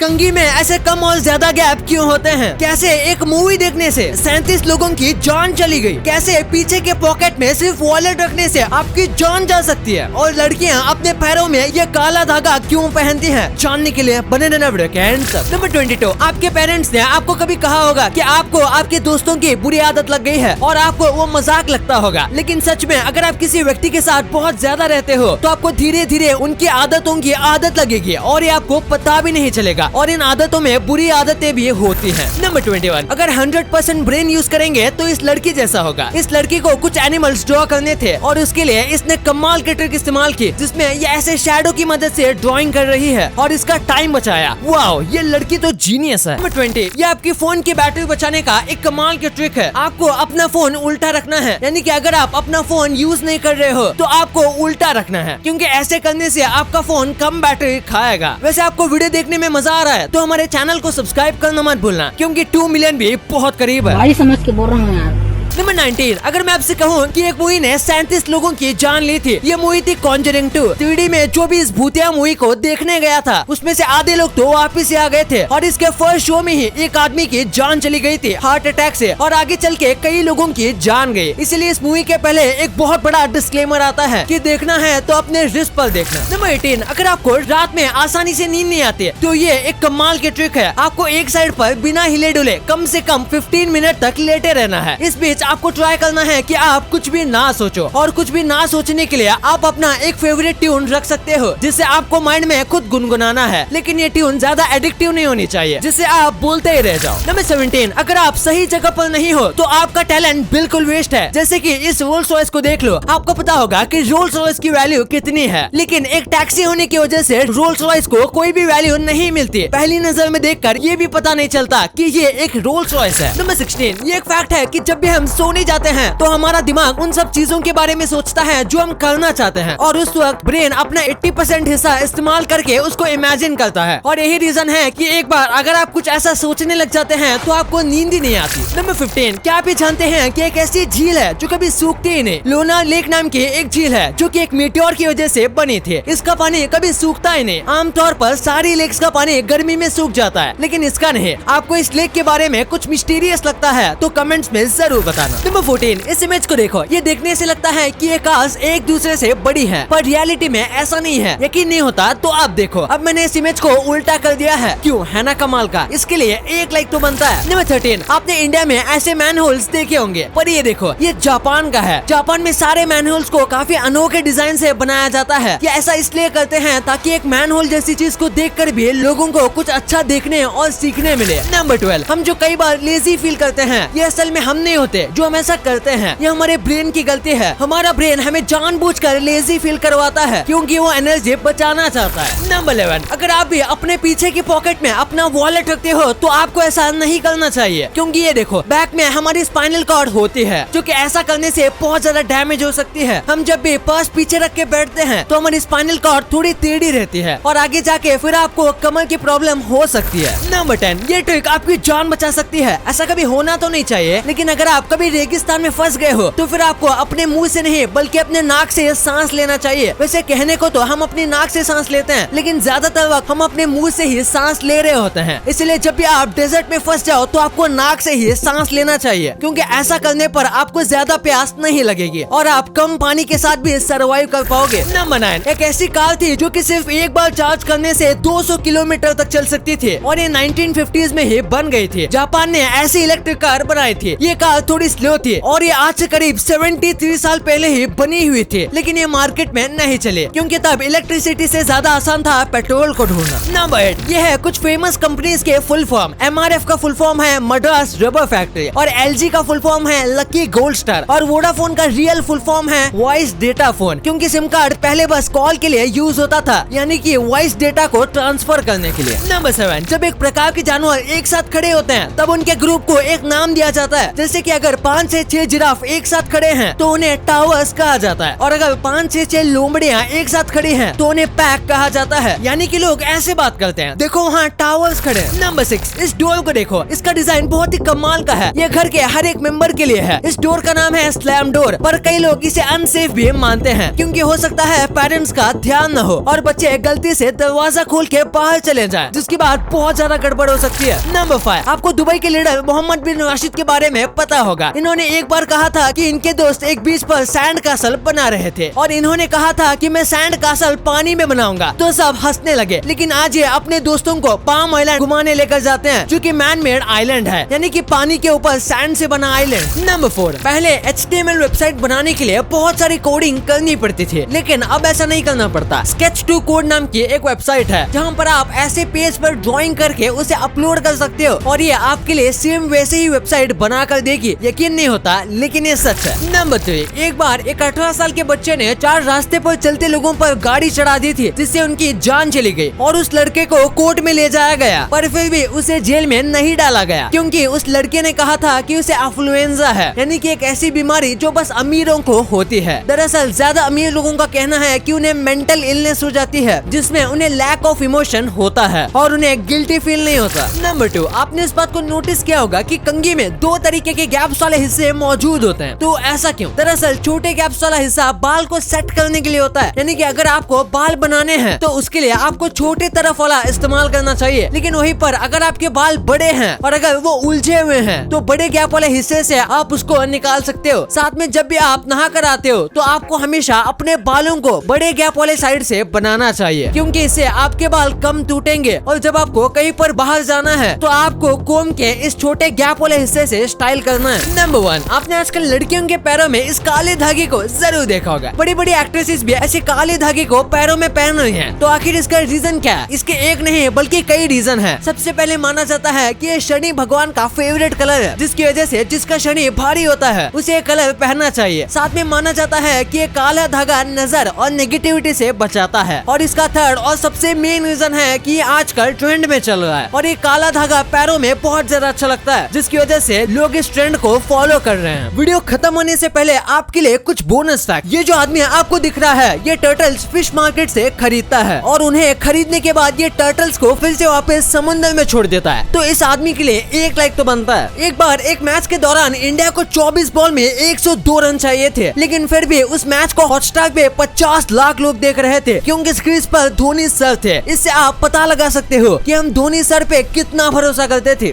कंघी में ऐसे कम और ज्यादा गैप क्यों होते हैं? कैसे एक मूवी देखने से 37 लोगों की जान चली गई? कैसे पीछे के पॉकेट में सिर्फ वॉलेट रखने से आपकी जान जा सकती है? और लड़कियां अपने पैरों में ये काला धागा क्यों पहनती हैं? जानने के लिए बने रहना वीडियो के एंड तक। नंबर 22, आपके पेरेंट्स ने आपको कभी कहा होगा कि आपको आपके दोस्तों की बुरी आदत लग गई है और आपको वो मजाक लगता होगा, लेकिन सच में अगर आप किसी व्यक्ति के साथ बहुत ज्यादा रहते हो तो आपको धीरे धीरे उनकी आदतों की आदत लगेगी और ये आपको पता भी नहीं चलेगा। और इन आदतों में बुरी आदतें भी होती हैं। नंबर 21, अगर 100% ब्रेन यूज करेंगे तो इस लड़की जैसा होगा। इस लड़की को कुछ एनिमल्स ड्रॉ करने थे और उसके लिए इसने कमाल के ट्रिक इस्तेमाल की, जिसमें ये ऐसे शैडो की मदद से ड्राइंग कर रही है और इसका टाइम बचाया। वाओ, ये लड़की तो जीनियस है। नंबर 20, ये आपकी फोन की बैटरी बचाने का एक कमाल के ट्रिक है। आपको अपना फोन उल्टा रखना है, यानी कि अगर आप अपना फोन यूज नहीं कर रहे हो तो आपको उल्टा रखना है, क्योंकि ऐसे करने से आपका फोन कम बैटरी खाएगा। वैसे आपको वीडियो देखने में मजा आ रहा है तो हमारे चैनल को सब्सक्राइब करना मत भूलना, क्योंकि 2 मिलियन भी बहुत करीब है। भाई समझ के बोल रहा हूँ यार। नंबर 19, अगर मैं आपसे कहूँ कि एक मूवी ने 37 लोगों की जान ली थी, ये मूवी थी कॉन्जरिंग 2। 3D में जो भी इस भूतिया मूवी को देखने गया था उसमें से आधे लोग तो वापस आ गए थे और इसके फर्स्ट शो में ही एक आदमी की जान चली गई थी हार्ट अटैक से, और आगे चल के कई लोगों की जान गई। इसलिए इस मूवी के पहले एक बहुत बड़ा डिस्क्लेमर आता है कि देखना है तो अपने रिस्क पर देखना। नंबर 18, अगर आपको रात में आसानी से नींद नहीं आती तो ये एक कमाल की ट्रिक है। आपको एक साइड पर बिना हिले डुले कम से कम 15 मिनट तक लेटे रहना है। इस बीच आपको ट्राई करना है कि आप कुछ भी ना सोचो, और कुछ भी ना सोचने के लिए आप अपना एक फेवरेट ट्यून रख सकते हो जिससे आपको माइंड में खुद गुनगुनाना है, लेकिन ये ट्यून ज्यादा एडिक्टिव नहीं होनी चाहिए जिससे आप बोलते ही रह जाओ। नंबर 17, अगर आप सही जगह पर नहीं हो तो आपका टैलेंट बिल्कुल वेस्ट है। जैसे कि इस रोल्स रॉयस को देख लो, आपको पता होगा कि रोल्स रॉयस की वैल्यू कितनी है, लेकिन एक टैक्सी होने की वजह से रोल्स रॉयस को कोई भी वैल्यू नहीं मिलती। पहली नजर में देखकर ये भी पता नहीं चलता कि ये एक रोल्स रॉयस है। नंबर 16, ये एक फैक्ट है कि जब भी हम सोने जाते हैं तो हमारा दिमाग उन सब चीजों के बारे में सोचता है जो हम करना चाहते हैं, और उस वक्त ब्रेन अपना 80% हिस्सा इस्तेमाल करके उसको इमेजिन करता है। और यही रीजन है कि एक बार अगर आप कुछ ऐसा सोचने लग जाते हैं तो आपको नींद ही नहीं आती। नंबर 15, क्या आप ये जानते हैं कि एक ऐसी झील है जो कभी सूखती ही नहीं? लोनार लेक नाम की एक झील है जो कि एक मीटियोर की वजह से बनी थी। इसका पानी कभी सूखता ही नहीं। आमतौर पर सारी लेक्स का पानी गर्मी में सूख जाता है, लेकिन इसका नहीं। आपको इस लेक के बारे में कुछ मिस्टीरियस लगता है तो कमेंट्स में जरूर बताना। नंबर 14, इस इमेज को देखो, ये देखने से लगता है कि ये कार्स एक दूसरे से बड़ी है, पर रियलिटी में ऐसा नहीं है। यकीन नहीं होता तो आप देखो। अब मैंने इस इमेज को उल्टा कर दिया है, क्यों? है ना कमाल का? इसके लिए एक लाइक तो बनता है। नंबर 13, आपने इंडिया में ऐसे मैन होल्स देखे होंगे, पर ये देखो, ये जापान का है। जापान में सारे मैन होल्स को काफी अनोखे डिजाइन से बनाया जाता है। ये ऐसा इसलिए करते हैं ताकि एक मैन होल जैसी चीज को देखकर भी लोगों को कुछ अच्छा देखने और सीखने मिले। नंबर 12, हम जो कई बार लेजी फील करते हैं, ये असल में हम नहीं होते जो हम ऐसा करते हैं, ये हमारे ब्रेन की गलती है। हमारा ब्रेन हमें जानबूझकर लेजी फील करवाता है क्योंकि वो एनर्जी बचाना चाहता है। नंबर 11, अगर आप भी अपने पीछे की पॉकेट में अपना वॉलेट रखते हो तो आपको ऐसा नहीं करना चाहिए, क्योंकि ये देखो, बैक में हमारी स्पाइनल कॉर्ड होती है जो कि ऐसा करने से बहुत ज्यादा डैमेज हो सकती है। हम जब भी पर्स पीछे रख के बैठते हैं तो हमारी स्पाइनल कॉर्ड थोड़ी टेढ़ी रहती है और आगे जाके फिर आपको कमर की प्रॉब्लम हो सकती है। नंबर 10, ये ट्रिक आपकी जान बचा सकती है। ऐसा कभी होना तो नहीं चाहिए, लेकिन अगर आप कभी रेगिस्तान में फंस गए हो तो फिर आपको अपने मुंह से नहीं बल्कि अपने नाक से सांस लेना चाहिए। वैसे कहने को तो हम अपनी नाक से सांस लेते हैं, लेकिन ज्यादातर वक्त हम अपने मुंह से ही सांस ले रहे होते हैं। इसलिए जब भी आप डेजर्ट में फंस जाओ तो आपको नाक से ही सांस लेना चाहिए, क्योंकि ऐसा करने पर आपको ज्यादा प्यास नहीं लगेगी और आप कम पानी के साथ भी सर्वाइव कर पाओगे। नंबर 9, एक ऐसी कार थी जो कि सिर्फ एक बार चार्ज करने से 200 किलोमीटर तक चल सकती थी और ये 1950s में ही बन गई थी। जापान ने ऐसी इलेक्ट्रिक कार बनाई थी। ये कार थोड़ी स्लो थी और ये आज से करीब 73 साल पहले ही बनी हुई थी, लेकिन ये मार्केट में नहीं चली क्योंकि तब इलेक्ट्रिसिटी से ज्यादा आसान था पेट्रोल को ढूंढना। नंबर 8, ये है कुछ फेमस कंपनीज के फुल फॉर्म। MRF का फुल फॉर्म है मद्रास रबर फैक्ट्री, और LG का फुल फॉर्म है लकी गोल्ड स्टार, और वोडाफोन का रियल फुल फॉर्म है वॉइस डेटा फोन, क्योंकि सिम कार्ड पहले बस कॉल के लिए यूज होता था, यानी कि वॉइस डेटा को ट्रांसफर करने के लिए। नंबर 7, जब एक प्रकार के जानवर एक साथ खड़े होते हैं तब उनके ग्रुप को एक नाम दिया जाता है। जैसे कि अगर 5 से 6 जिराफ एक साथ खड़े हैं तो उन्हें टावर्स कहा जाता है, और अगर 5 से 6 लोमड़ियाँ एक साथ खड़ी हैं तो उन्हें पैक कहा जाता है। यानी कि लोग ऐसे बात करते हैं। देखो वहाँ टावर्स खड़े। नंबर 6, इस डोर को देखो, इसका डिजाइन बहुत ही कमाल का है। ये घर के हर एक मेंबर के लिए है। इस डोर का नाम है स्लैम डोर, पर कई लोग इसे अनसेफ भी मानते हैं क्योंकि हो सकता है पेरेंट्स का ध्यान न हो और बच्चे गलती से दरवाजा खोल के बाहर चले जाएं, जिसके बाद बहुत ज्यादा गड़बड़ हो सकती है। नंबर 5, आपको दुबई के लीडर मोहम्मद बिन राशिद के बारे में पता होगा। इन्होंने एक बार कहा था कि इनके दोस्त एक बीच पर सैंड कासल बना रहे थे और इन्होंने कहा था कि मैं सैंड कासल पानी में बनाऊंगा, तो सब हंसने लगे। लेकिन आज ये अपने दोस्तों को पाम आइलैंड घुमाने लेकर जाते हैं, जो कि मैन मेड आइलैंड है, यानी कि पानी के ऊपर सैंड से बना आइलैंड। नंबर 4, पहले HTML वेबसाइट बनाने के लिए बहुत सारी कोडिंग करनी पड़ती थी, लेकिन अब ऐसा नहीं करना पड़ता। Sketch2 कोड नाम की एक वेबसाइट है जहाँ पर आप ऐसे पेज पर ड्राइंग करके उसे अपलोड कर सकते हो और ये आपके लिए सेम वैसे ही वेबसाइट बना कर देगी। यकीन नहीं होता लेकिन ये सच है। नंबर 3, एक बार एक 18 साल के बच्चे ने 4 रास्ते पर चलते लोगों पर गाड़ी चढ़ा दी थी, जिससे उनकी जान चली गई और उस लड़के को कोर्ट में ले जाया गया, पर फिर भी उसे जेल में नहीं डाला गया क्योंकि उस लड़के ने कहा था कि उसे इन्फ्लुएंजा है, यानी कि एक ऐसी बीमारी जो बस अमीरों को होती है। दरअसल ज्यादा अमीर लोगों का कहना है कि उन्हें मेंटल इलनेस हो जाती है, जिसमें उन्हें लैक ऑफ इमोशन होता है और उन्हें गिल्टी फील नहीं होता। नंबर 2, आपने इस बात को नोटिस किया होगा कि कंघी में 2 तरीके के गैप्स वाले हिस्से मौजूद होते हैं, तो ऐसा क्यों? दरअसल छोटे गैप्स वाला हिस्सा बाल को सेट करने के लिए होता है, यानी कि अगर आपको बाल बनाने हैं तो उसके लिए आपको छोटे तरफ वाला इस्तेमाल करना चाहिए। लेकिन वहीं पर अगर आपके बाल बड़े हैं और अगर वो उलझे हुए हैं तो बड़े गैप वाले हिस्से से आप उसको निकाल सकते हो। साथ में जब भी आप नहा कर आते हो तो आपको हमेशा अपने बालों को बड़े गैप वाले साइड से बनाना चाहिए, क्योंकि इससे आपके बाल कम टूटेंगे और जब आपको कहीं पर बाहर जाना है तो आपको कोम के इस छोटे गैप वाले हिस्से से स्टाइल करना है। नंबर 1, आपने आजकल लड़कियों के पैरों में इस काले धागे को जरूर देखा होगा। बड़ी बड़ी एक्ट्रेसेस भी ऐसे काले धागे को पैरों में पहन रही हैं। तो आखिर इसका रीजन क्या है? इसके एक नहीं बल्कि कई रीजन है। सबसे पहले माना जाता है कि ये शनि भगवान का फेवरेट कलर है, जिसकी वजह से जिसका शनि भारी होता है उसे ये कलर पहनना चाहिए। साथ में माना जाता है कि ये काला धागा नजर और नेगेटिविटी से बचाता है। और इसका थर्ड और सबसे मेन रीजन है कि ये आजकल ट्रेंड में चल रहा है और ये काला धागा पैरों में बहुत ज्यादा अच्छा लगता है, जिसकी वजह से लोग इस ट्रेंड को फॉलो कर रहे हैं। वीडियो खत्म होने से पहले आपके लिए कुछ बोनस फैक्ट। ये जो आदमी आपको दिख रहा है ये टर्टल्स फिश मार्केट से खरीदता है और उन्हें खरीदने के बाद ये टर्टल्स को फिर से वापस समुद्र में छोड़ देता है। तो इस आदमी के लिए 1 लाइक तो बनता है। एक बार एक मैच के दौरान इंडिया को 24 बॉल में 102 रन चाहिए थे, लेकिन फिर भी उस मैच को हॉटस्टार पे 50 लाख लोग देख रहे थे क्योंकि स्क्रीन पर धोनी सर थे। इससे आप पता लगा सकते हो कि हम धोनी सर पे कितना भरोसा करते थे।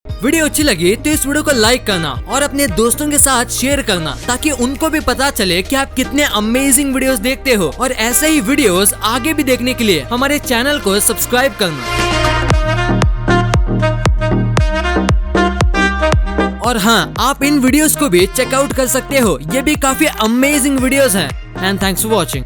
वीडियो अच्छी लगी तो इस वीडियो को लाइक करना और अपने दोस्तों के साथ शेयर करना, ताकि उनको भी पता चले कि आप कितने अमेजिंग वीडियोस देखते हो। और ऐसे ही वीडियोस आगे भी देखने के लिए हमारे चैनल को सब्सक्राइब करना। और हाँ, आप इन वीडियोस को भी चेकआउट कर सकते हो, ये भी काफी अमेजिंग वीडियोस हैं। And thanks for watching.